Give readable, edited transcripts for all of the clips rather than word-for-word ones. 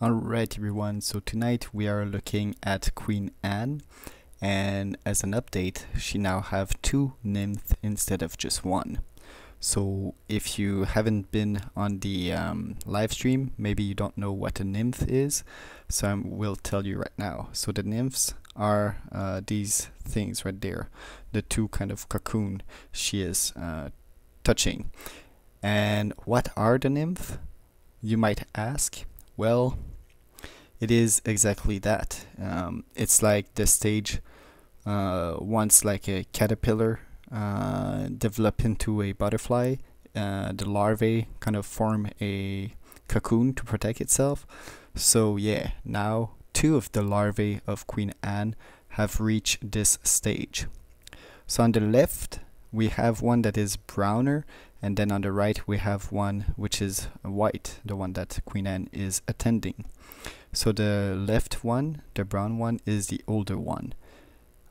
Alright everyone, so tonight we are looking at Queen Anne, and as an update she now have two nymphs instead of just one. So if you haven't been on the live stream, maybe you don't know what a nymph is, so I will tell you right now. So the nymphs are these things right there, the two kind of cocoon she is touching. And what are the nymphs, you might ask? Well, it is exactly that. It's like the stage once like a caterpillar develop into a butterfly. The larvae kind of form a cocoon to protect itself. So yeah, now two of the larvae of Queen Anne have reached this stage. So on the left we have one that is browner, and then on the right we have one which is white, the one that Queen Anne is attending. So the left one, the brown one, is the older one.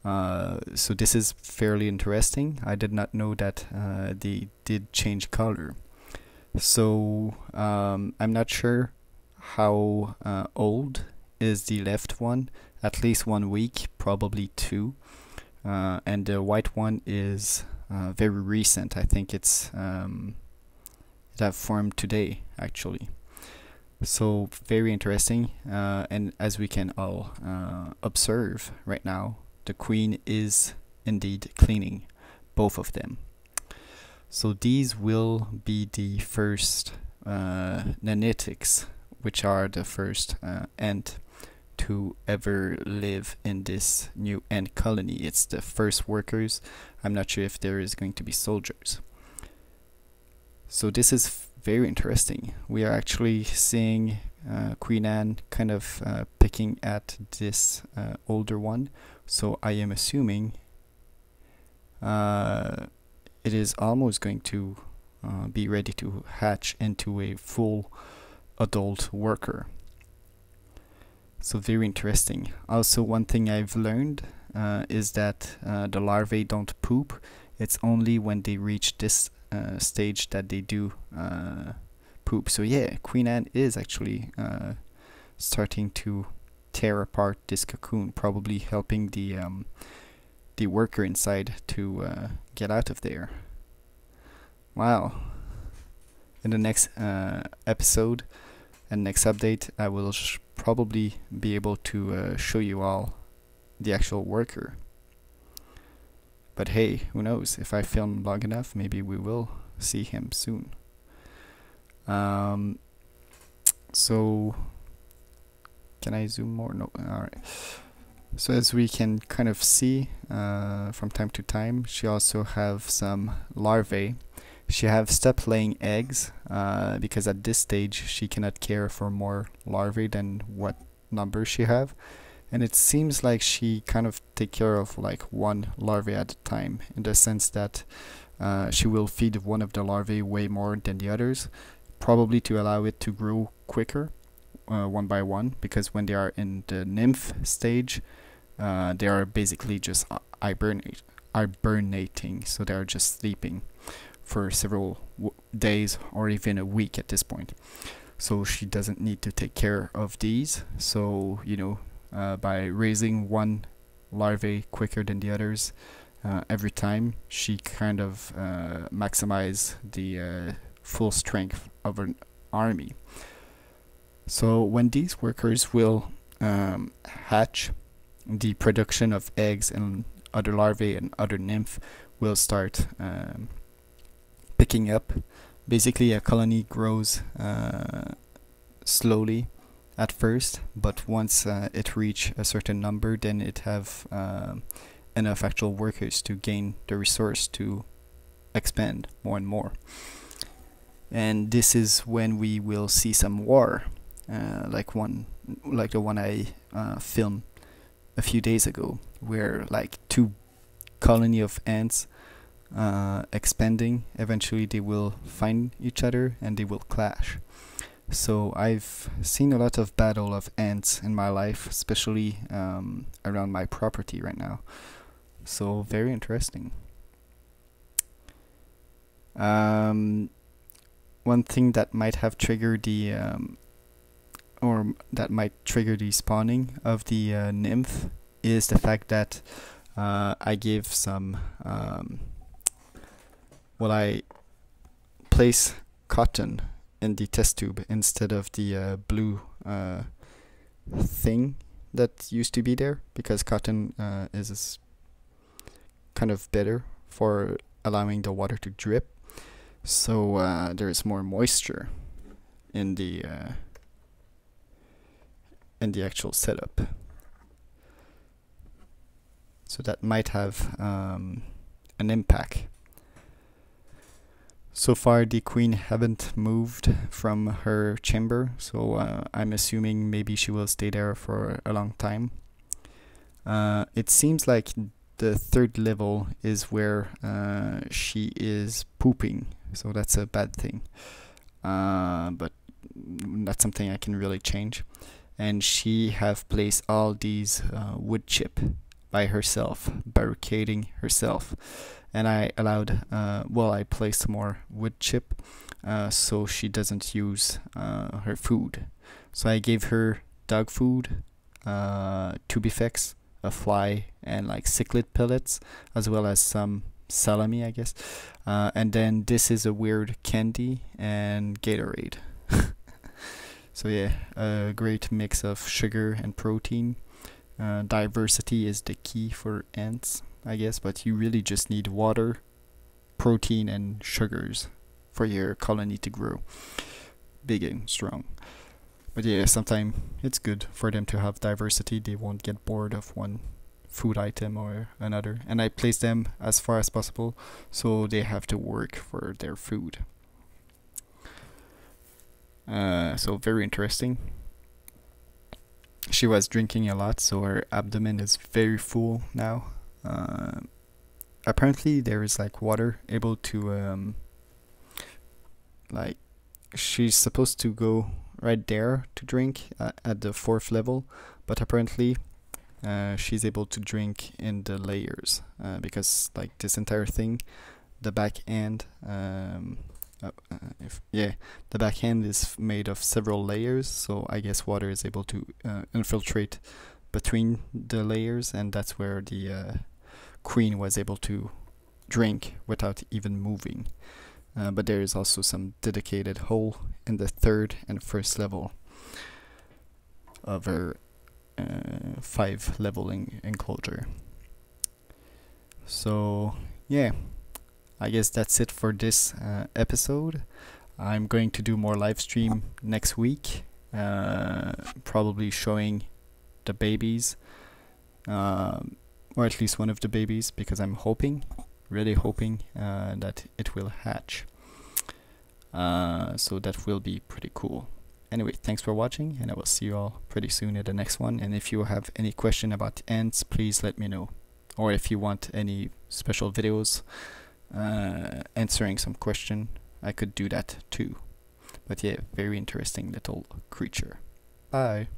So this is fairly interesting. I did not know that they did change color. So I'm not sure how old is the left one. At least 1 week, probably 2. And the white one is very recent. I think it have formed today actually. So very interesting, and as we can all observe right now, the queen is indeed cleaning both of them. So these will be the first nanitics, which are the first ant to ever live in this new ant colony. It's the first workers. I'm not sure if there is going to be soldiers. So this is very interesting. We are actually seeing Queen Anne kind of picking at this older one. So I am assuming it is almost going to be ready to hatch into a full adult worker. So very interesting. Also, one thing I've learned is that the larvae don't poop. It's only when they reach this stage that they do poop. So yeah, Queen Anne is actually starting to tear apart this cocoon, probably helping the worker inside to get out of there. Wow. In the next episode and next update, I will probably be able to show you all the actual worker. But hey, who knows? If I film long enough, maybe we will see him soon. So, can I zoom more? No. Alright. So as we can kind of see from time to time, she also have some larvae. She have stopped laying eggs because at this stage she cannot care for more larvae than what number she have. And it seems like she kind of take care of like one larvae at a time, in the sense that she will feed one of the larvae way more than the others, probably to allow it to grow quicker one by one, because when they are in the nymph stage, they are basically just hibernating, so they are just sleeping for several days or even a week at this point. So she doesn't need to take care of these. So, you know, by raising one larvae quicker than the others every time, she kind of maximize the full strength of an army. So when these workers will hatch, the production of eggs and other larvae and other nymph will start picking up. Basically, a colony grows slowly at first, but once it reach a certain number, then it have enough actual workers to gain the resource to expand more and more. And this is when we will see some war, like the one I filmed a few days ago, where like two colony of ants expanding, eventually they will find each other and they will clash. So I've seen a lot of battle of ants in my life, especially around my property right now. So very interesting. One thing that might have triggered the or that might trigger the spawning of the nymph is the fact that I give some I place cotton in the test tube instead of the blue thing that used to be there, because cotton is kind of better for allowing the water to drip, so there is more moisture in the actual setup. So that might have an impact. So far the queen haven't moved from her chamber, so I'm assuming maybe she will stay there for a long time. It seems like the third level is where she is pooping, so that's a bad thing. But that's something I can really change. And she have placed all these wood chip by herself, barricading herself. And I allowed, I placed more wood chip so she doesn't use her food. So I gave her dog food, tube effects, a fly, and like cichlid pellets, as well as some salami, I guess. And then this is a weird candy and Gatorade. So yeah, a great mix of sugar and protein. Diversity is the key for ants, I guess, but you really just need water, protein, and sugars for your colony to grow big and strong. But yeah, sometimes it's good for them to have diversity. They won't get bored of one food item or another. And I place them as far as possible so they have to work for their food. So very interesting. She was drinking a lot, so her abdomen is very full now. Apparently there is like water able to like, she's supposed to go right there to drink at the 4th level, but apparently she's able to drink in the layers because like this entire thing, the back end, the back end is made of several layers, so I guess water is able to infiltrate between the layers, and that's where the queen was able to drink without even moving. But there is also some dedicated hole in the 3rd and 1st level of her 5 leveling enclosure. So yeah, I guess that's it for this episode. I'm going to do more live stream next week, probably showing the babies, or at least one of the babies, because I'm really hoping that it will hatch. So that will be pretty cool. Anyway, thanks for watching, and I will see you all pretty soon at the next one. And if you have any question about ants, please let me know. Or if you want any special videos answering some question, I could do that too. But yeah, very interesting little creature. Bye.